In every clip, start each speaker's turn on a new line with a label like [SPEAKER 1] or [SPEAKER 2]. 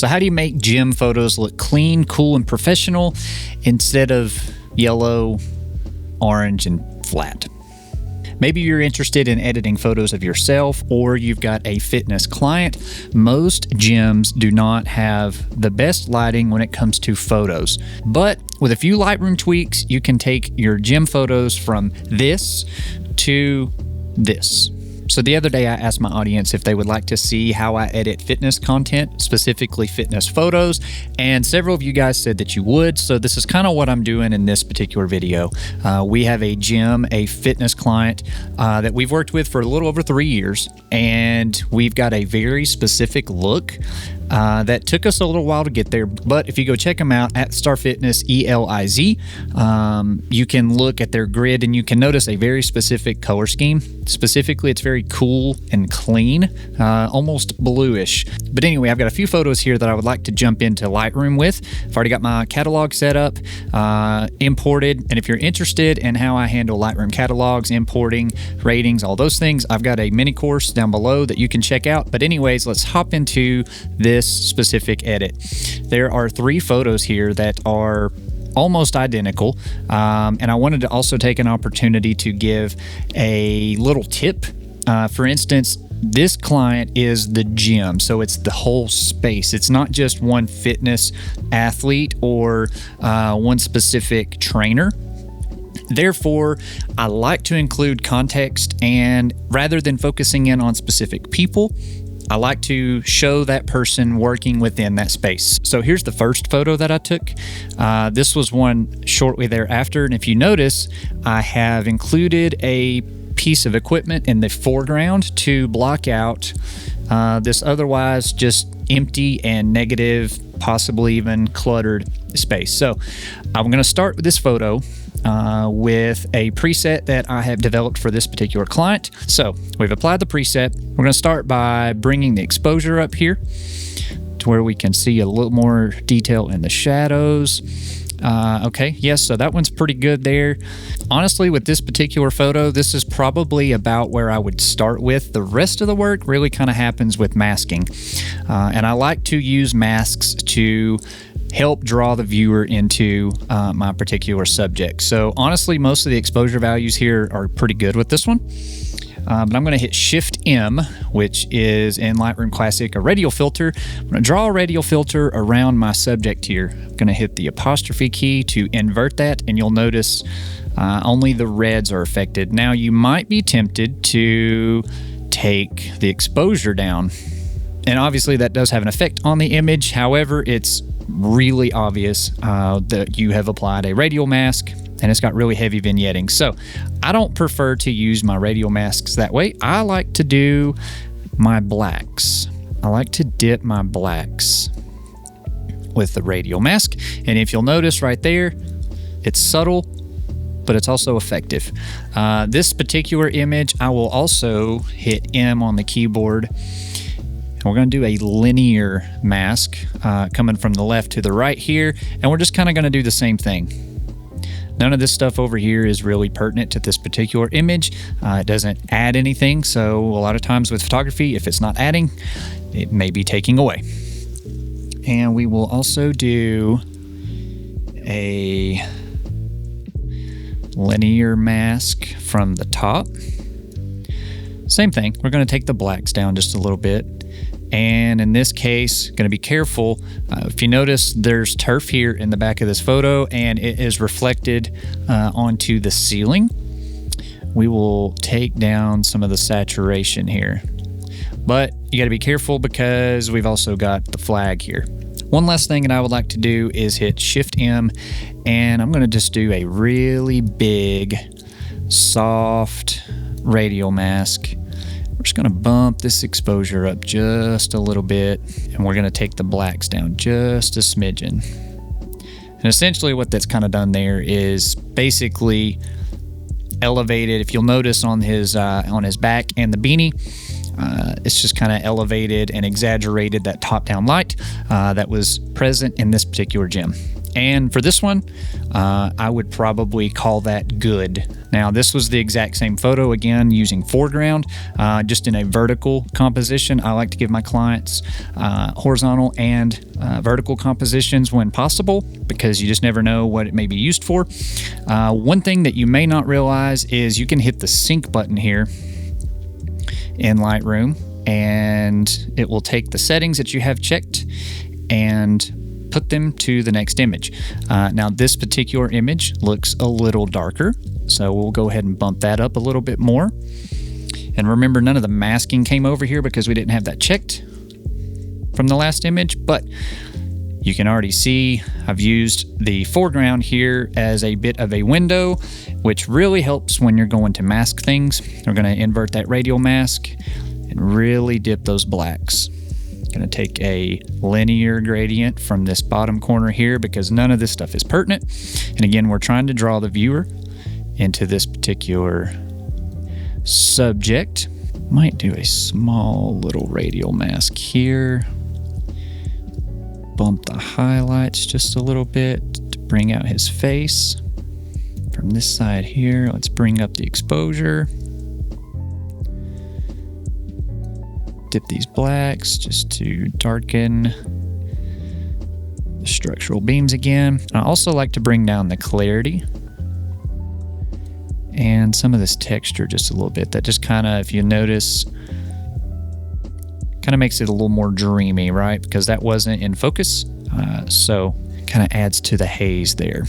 [SPEAKER 1] So how do you make gym photos look clean, cool, and professional instead of yellow, orange, and flat? Maybe you're interested in editing photos of yourself, or you've got a fitness client. Most gyms do not have the best lighting when it comes to photos, but with a few Lightroom tweaks, you can take your gym photos from this to this. So the other day I asked my audience if they would like to see how I edit fitness content, specifically fitness photos, and several of you guys said that you would. So this is kind of what I'm doing in this particular video. We have a gym, a fitness client that we've worked with for a little over 3 years, and we've got a very specific look that took us a little while to get there. But if you go check them out at Star Fitness, ELIZ, you can look at their grid and you can notice a very specific color scheme. Specifically, it's very cool and clean, almost bluish. But anyway, I've got a few photos here that I would like to jump into Lightroom with. I've already got my catalog set up, imported. And if you're interested in how I handle Lightroom catalogs, importing, ratings, all those things, I've got a mini course down below that you can check out. But anyways, let's hop into this specific edit. There are 3 photos here that are almost identical, and I wanted to also take an opportunity to give a little tip. For instance, this client is the gym, so it's the whole space. It's not just one fitness athlete or one specific trainer. Therefore, I like to include context, and rather than focusing in on specific people, I like to show that person working within that space. So here's the first photo that I took. This was one shortly thereafter. And if you notice, I have included a piece of equipment in the foreground to block out this otherwise just empty and negative, possibly even cluttered space. So I'm going to start with this photo with a preset that I have developed for this particular client. So we've applied the preset. We're going to start by bringing the exposure up here to where we can see a little more detail in the shadows. Okay, yes, so that one's pretty good there. Honestly, with this particular photo, this is probably about where I would start with. The rest of the work really kind of happens with masking. And I like to use masks to help draw the viewer into my particular subject. So honestly, most of the exposure values here are pretty good with this one. But I'm going to hit Shift M, which is in Lightroom Classic, a radial filter. I'm going to draw a radial filter around my subject here. I'm going to hit the apostrophe key to invert that, and you'll notice only the reds are affected. Now you might be tempted to take the exposure down, and obviously that does have an effect on the image. However, it's really obvious that you have applied a radial mask, and it's got really heavy vignetting. So I don't prefer to use my radial masks that way. I like to do my blacks. I like to dip my blacks with the radial mask. And if you'll notice right there, it's subtle, but it's also effective. This particular image, I will also hit M on the keyboard. We're going to do a linear mask coming from the left to the right here, and we're just kind of going to do the same thing. None of this stuff over here is really pertinent to this particular image. It doesn't add anything, so a lot of times with photography, if it's not adding, it may be taking away. And we will also do a linear mask from the top. Same thing, we're going to take the blacks down just a little bit. And in this case, going to be careful. If you notice, there's turf here in the back of this photo, and it is reflected onto the ceiling. We will take down some of the saturation here. But you got to be careful because we've also got the flag here. One last thing that I would like to do is hit Shift M, and I'm going to just do a really big, soft radial mask. We're just going to bump this exposure up just a little bit, and we're going to take the blacks down just a smidgen. And essentially what that's kind of done there is basically elevated. If you'll notice on his back and the beanie, it's just kind of elevated and exaggerated that top-down light that was present in this particular gym. And for this one, I would probably call that good. Now, this was the exact same photo, again, using foreground, just in a vertical composition. I like to give my clients horizontal and vertical compositions when possible, because you just never know what it may be used for. One thing that you may not realize is you can hit the sync button here in Lightroom, and it will take the settings that you have checked and put them to the next image. Now, this particular image looks a little darker, so we'll go ahead and bump that up a little bit more. And remember, none of the masking came over here because we didn't have that checked from the last image, but you can already see I've used the foreground here as a bit of a window, which really helps when you're going to mask things. We're going to invert that radial mask and really dip those blacks. Going to take a linear gradient from this bottom corner here because none of this stuff is pertinent. And again, we're trying to draw the viewer into this particular subject. Might do a small little radial mask here. Bump the highlights just a little bit to bring out his face. From this side here, let's bring up the exposure. Dip these blacks just to darken the structural beams again. I also like to bring down the clarity and some of this texture just a little bit. That just kind of, if you notice, kind of makes it a little more dreamy, right? Because that wasn't in focus. So kind of adds to the haze there.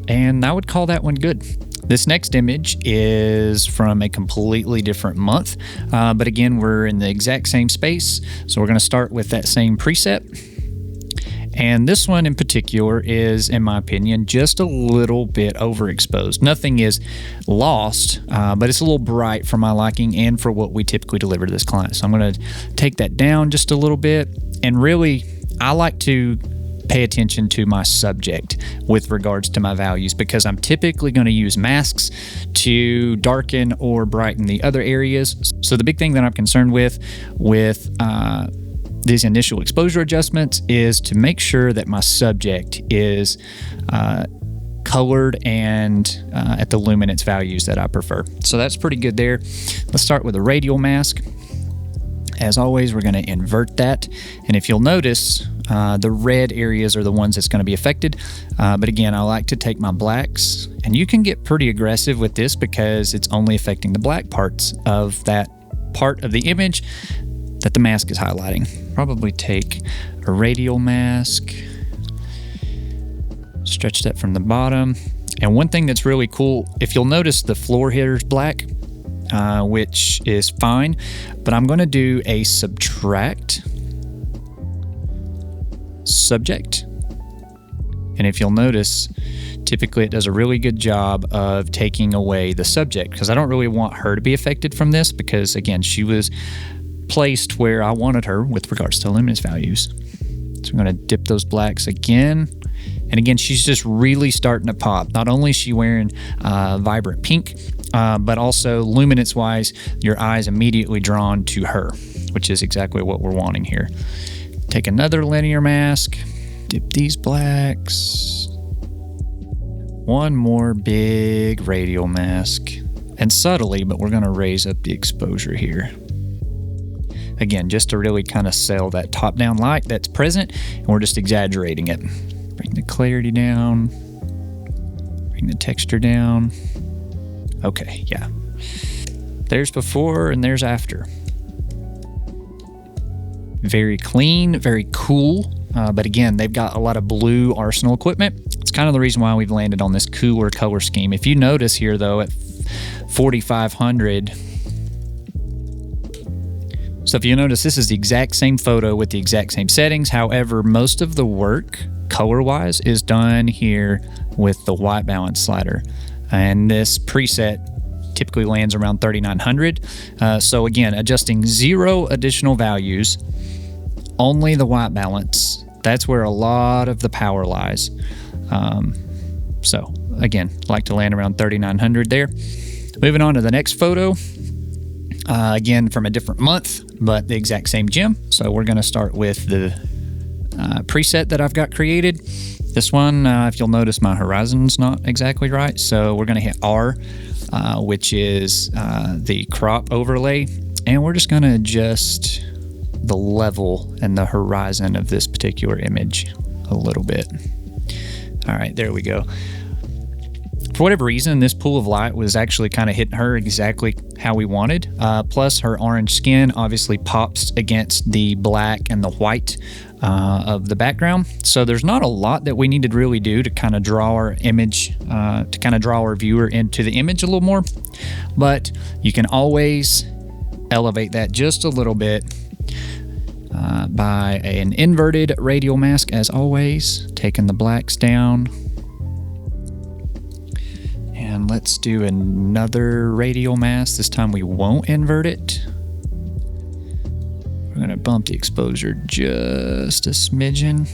[SPEAKER 1] And I would call that one good. This next image is from a completely different month. But again, we're in the exact same space. So we're going to start with that same preset. And this one in particular is, in my opinion, just a little bit overexposed. Nothing is lost, but it's a little bright for my liking and for what we typically deliver to this client. So I'm going to take that down just a little bit. And really, I like to pay attention to my subject with regards to my values, because I'm typically going to use masks to darken or brighten the other areas. So the big thing that I'm concerned with these initial exposure adjustments is to make sure that my subject is colored and at the luminance values that I prefer. So that's pretty good there. Let's start with a radial mask. As always, we're going to invert that. And if you'll notice, the red areas are the ones that's going to be affected. But again, I like to take my blacks, and you can get pretty aggressive with this because it's only affecting the black parts of that part of the image that the mask is highlighting. Probably take a radial mask, stretch that from the bottom. And one thing that's really cool, if you'll notice, the floor here is black, which is fine, but I'm going to do a subtract subject. And if you'll notice, typically it does a really good job of taking away the subject, because I don't really want her to be affected from this, because again, she was placed where I wanted her with regards to luminance values. So I'm going to dip those blacks again. And again, she's just really starting to pop. Not only is she wearing vibrant pink, but also luminance wise, your eye's immediately drawn to her, which is exactly what we're wanting here. Take another linear mask, dip these blacks. One more big radial mask. And subtly, but we're going to raise up the exposure here. Again, just to really kind of sell that top-down light that's present, and we're just exaggerating it. Bring the clarity down, bring the texture down. Okay, yeah. There's before and there's after. Very clean, very cool, but again, they've got a lot of blue Arsenal equipment. It's kind of the reason why we've landed on this cooler color scheme. If you notice here, though, at 4500, so if you notice, this is the exact same photo with the exact same settings. However, most of the work color-wise is done here with the white balance slider. And this preset typically lands around 3900. So again, adjusting 0 additional values, only the white balance. That's where a lot of the power lies. So again, like to land around 3900 there. Moving on to the next photo. Again, from a different month, but the exact same gem. So we're going to start with the preset that I've got created. This one, if you'll notice, my horizon's not exactly right. So we're going to hit R, which is the crop overlay. And we're just going to adjust the level and the horizon of this particular image a little bit. All right, there we go. For whatever reason, this pool of light was actually kind of hitting her exactly how we wanted. Plus, her orange skin obviously pops against the black and the white of the background. So there's not a lot that we need to really do to kind of draw our image, to kind of draw our viewer into the image a little more. But you can always elevate that just a little bit by an inverted radial mask, as always, taking the blacks down. And let's do another radial mask. This time we won't invert it. We're gonna bump the exposure just a smidgen.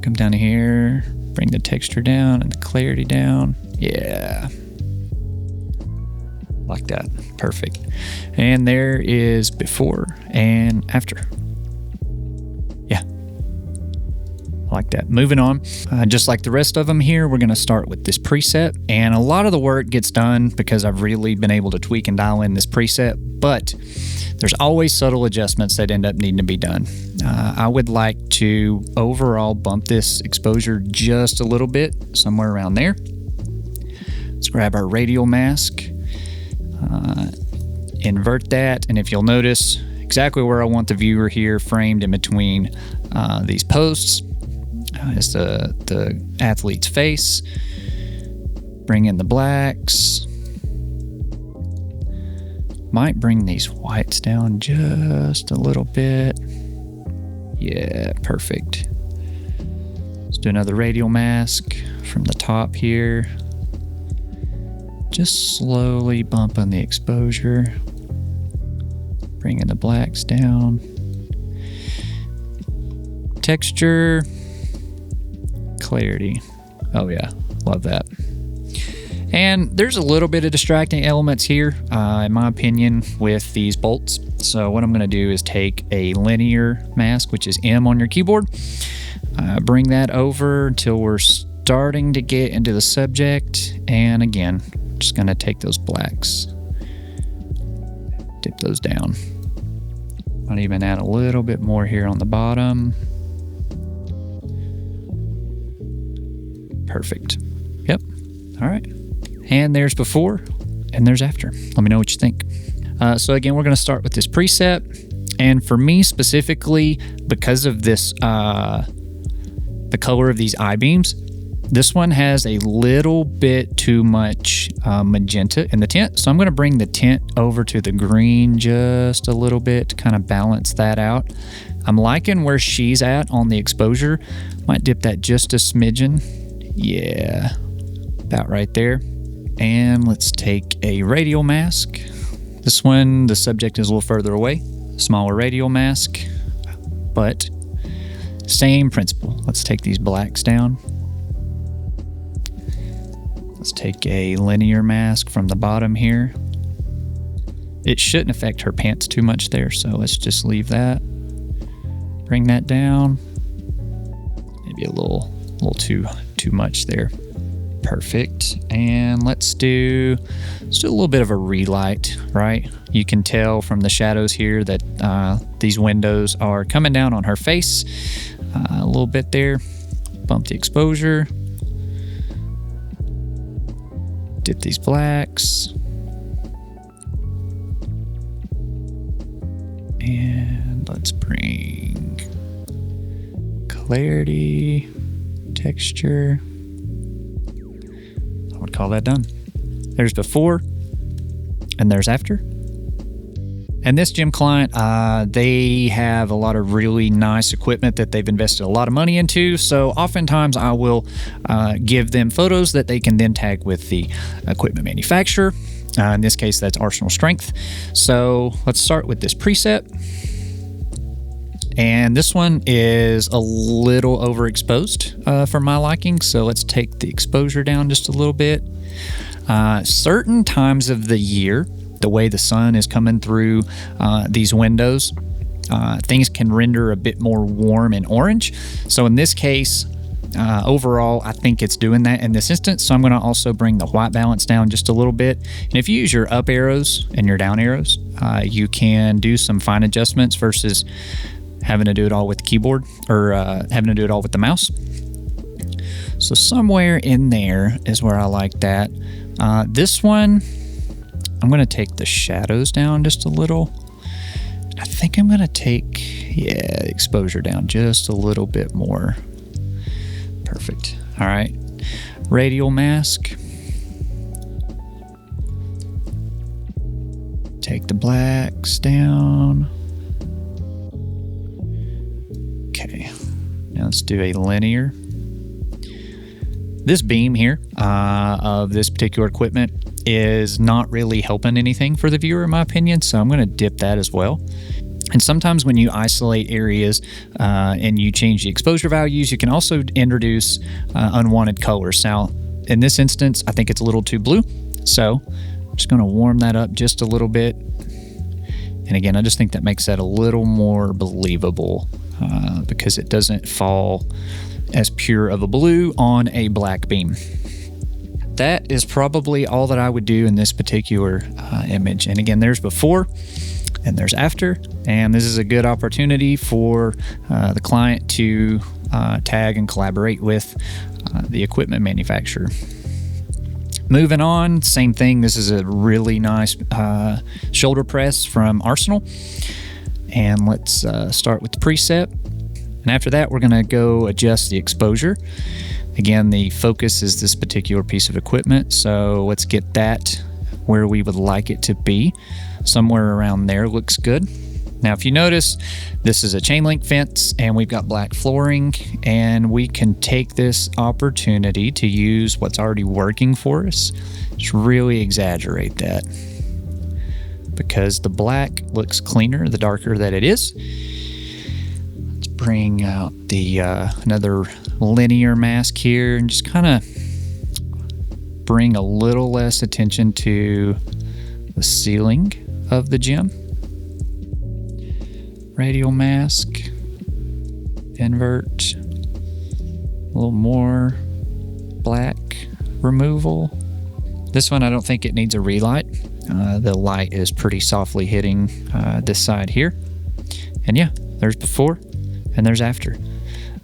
[SPEAKER 1] Come down here, bring the texture down and the clarity down. Yeah. Like that, perfect. And there is before and after. Yeah, like that. Moving on, just like the rest of them here, we're gonna start with this preset. And a lot of the work gets done because I've really been able to tweak and dial in this preset, but there's always subtle adjustments that end up needing to be done. I would like to overall bump this exposure just a little bit, somewhere around there. Let's grab our radial mask. Invert that, and if you'll notice exactly where I want the viewer here framed in between these posts is the athlete's face. Bring in the blacks. Might bring these whites down just a little bit. Yeah, perfect. Let's do another radial mask from the top here. Just slowly bumping the exposure. Bringing the blacks down. Texture. Clarity. Oh yeah, love that. And there's a little bit of distracting elements here, in my opinion, with these bolts. So what I'm gonna do is take a linear mask, which is M on your keyboard. Bring that over until we're starting to get into the subject. And again, just gonna take those blacks, dip those down. Might even add a little bit more here on the bottom. Perfect. Yep. All right. And there's before and there's after. Let me know what you think. So again, we're gonna start with this preset. And for me specifically, because of this, the color of these I-beams, this one has a little bit too much magenta in the tint. So I'm gonna bring the tint over to the green just a little bit to kind of balance that out. I'm liking where she's at on the exposure. Might dip that just a smidgen. Yeah, about right there. And let's take a radial mask. This one, the subject is a little further away. Smaller radial mask, but same principle. Let's take these blacks down. Let's take a linear mask from the bottom here. It shouldn't affect her pants too much there, so let's just leave that. Bring that down. Maybe a little too much there. Perfect. And let's do a little bit of a relight, right? You can tell from the shadows here that these windows are coming down on her face a little bit there. Bump the exposure. Dip these blacks. And let's bring clarity, texture. I would call that done. There's before and there's after. And this gym client, they have a lot of really nice equipment that they've invested a lot of money into. So oftentimes I will give them photos that they can then tag with the equipment manufacturer. In this case, that's Arsenal Strength. So let's start with this preset. And this one is a little overexposed for my liking. So let's take the exposure down just a little bit. Certain times of the year, the way the sun is coming through these windows, things can render a bit more warm and orange. So in this case, overall, I think it's doing that in this instance. So I'm going to also bring the white balance down just a little bit. And if you use your up arrows and your down arrows, you can do some fine adjustments versus having to do it all with the keyboard or having to do it all with the mouse. So somewhere in there is where I like that. This one, I'm going to take the shadows down just a little. I think I'm going to take, exposure down just a little bit more. Perfect. All right. Radial mask. Take the blacks down. Okay. Now let's do a linear. This beam here of this particular equipment is not really helping anything for the viewer, in my opinion, so I'm going to dip that as well. And sometimes when you isolate areas and you change the exposure values, you can also introduce unwanted colors. Now, in this instance, I think it's a little too blue, so I'm just going to warm that up just a little bit. And again, I just think that makes that a little more believable because it doesn't fall as pure of a blue on a black beam. That is probably all that I would do in this particular image. And again, there's before and there's after, and this is a good opportunity for the client to tag and collaborate with the equipment manufacturer. Moving on, same thing. This is a really nice shoulder press from Arsenal. And let's start with the preset. And after that, we're gonna go adjust the exposure. Again, the focus is this particular piece of equipment, so let's get that where we would like it to be. Somewhere around there looks good. Now, if you notice, this is a chain link fence and we've got black flooring, and we can take this opportunity to use what's already working for us. Just really exaggerate that because the black looks cleaner the darker that it is. Let's bring out the another linear mask here and just kind of bring a little less attention to the ceiling of the gem. Radial mask, invert, a little more black removal. This one, I don't think it needs a relight. The light is pretty softly hitting this side here. And yeah, there's before and there's after.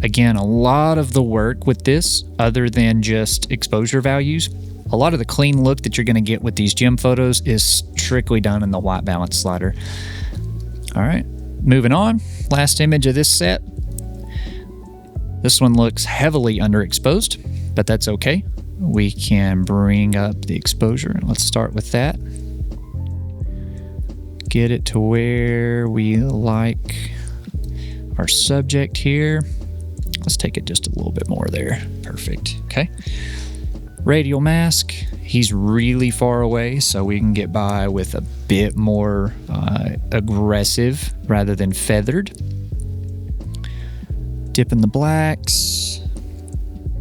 [SPEAKER 1] Again, a lot of the work with this, other than just exposure values, a lot of the clean look that you're going to get with these gem photos is strictly done in the white balance slider. All right, moving on. Last image of this set. This one looks heavily underexposed, but that's okay. We can bring up the exposure. Let's start with that. Get it to where we like our subject here. Let's take it just a little bit more there. Perfect. Okay. Radial mask. He's really far away, so we can get by with a bit more aggressive rather than feathered. Dipping the blacks.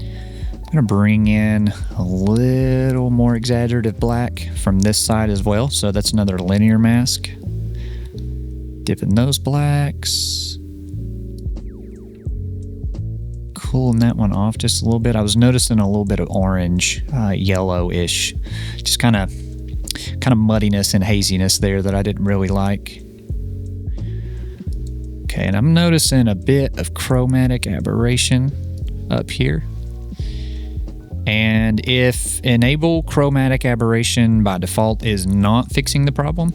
[SPEAKER 1] I'm gonna bring in a little more exaggerative black from this side as well. So that's another linear mask. Dipping those blacks. Cooling that one off just a little bit. I was noticing a little bit of orange, yellowish, just kind of muddiness and haziness there that I didn't really like. Okay, and I'm noticing a bit of chromatic aberration up here. And if enable chromatic aberration by default is not fixing the problem,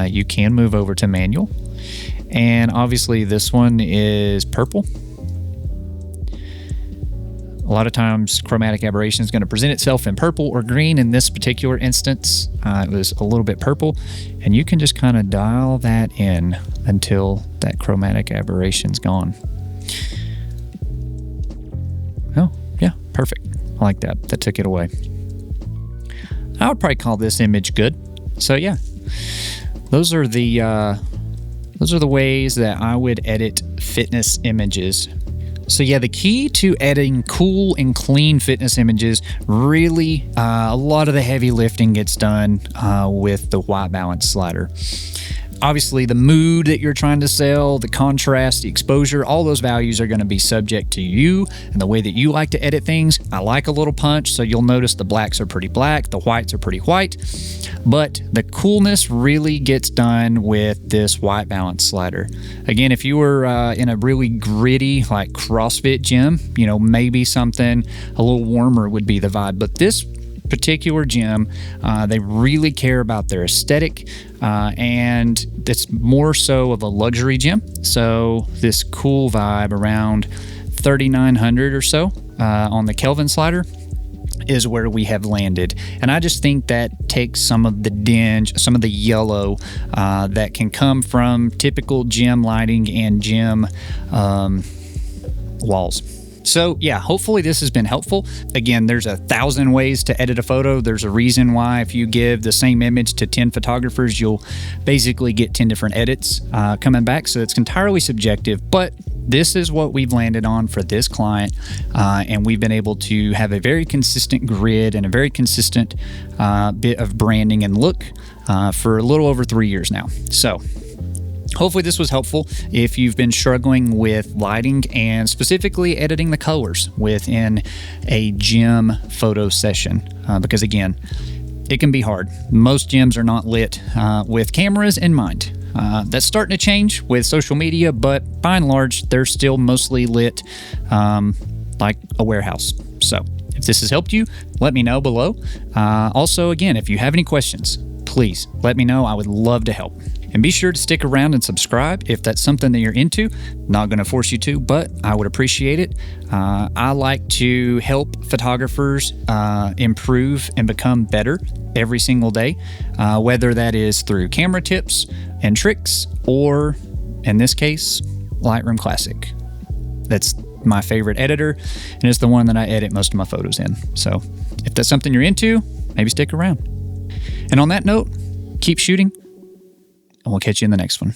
[SPEAKER 1] you can move over to manual. And obviously this one is purple. A lot of times chromatic aberration is going to present itself in purple or green. In this particular instance, it was a little bit purple, and you can just kind of dial that in until that chromatic aberration's gone. Oh, yeah, perfect. I like that. That took it away. I would probably call this image good. So yeah, those are the ways that I would edit fitness images. So yeah, the key to editing cool and clean fitness images, really, a lot of the heavy lifting gets done with the white balance slider. Obviously, the mood that you're trying to sell, the contrast, the exposure, all those values are going to be subject to you and the way that you like to edit things. I like a little punch, so you'll notice the blacks are pretty black, the whites are pretty white, but the coolness really gets done with this white balance slider. Again, if you were in a really gritty, like CrossFit gym, you know, maybe something a little warmer would be the vibe, but this particular gym, they really care about their aesthetic, and it's more so of a luxury gym. So this cool vibe around 3,900 or so on the Kelvin slider is where we have landed. And I just think that takes some of the dinge, some of the yellow that can come from typical gym lighting and gym walls. So yeah, hopefully this has been helpful. Again, there's 1,000 ways to edit a photo. There's a reason why if you give the same image to 10 photographers, you'll basically get 10 different edits coming back. So it's entirely subjective, but this is what we've landed on for this client. And we've been able to have a very consistent grid and a very consistent bit of branding and look for a little over 3 years now. So hopefully this was helpful if you've been struggling with lighting and specifically editing the colors within a gym photo session. Because again, it can be hard. Most gyms are not lit with cameras in mind. That's starting to change with social media, but by and large, they're still mostly lit like a warehouse. So if this has helped you, let me know below. Also, again, if you have any questions, please let me know. I would love to help. And be sure to stick around and subscribe if that's something that you're into. Not going to force you to, but I would appreciate it. I like to help photographers improve and become better every single day, whether that is through camera tips and tricks, or in this case, Lightroom Classic. That's my favorite editor, and it's the one that I edit most of my photos in. So if that's something you're into, maybe stick around. And on that note, keep shooting, and we'll catch you in the next one.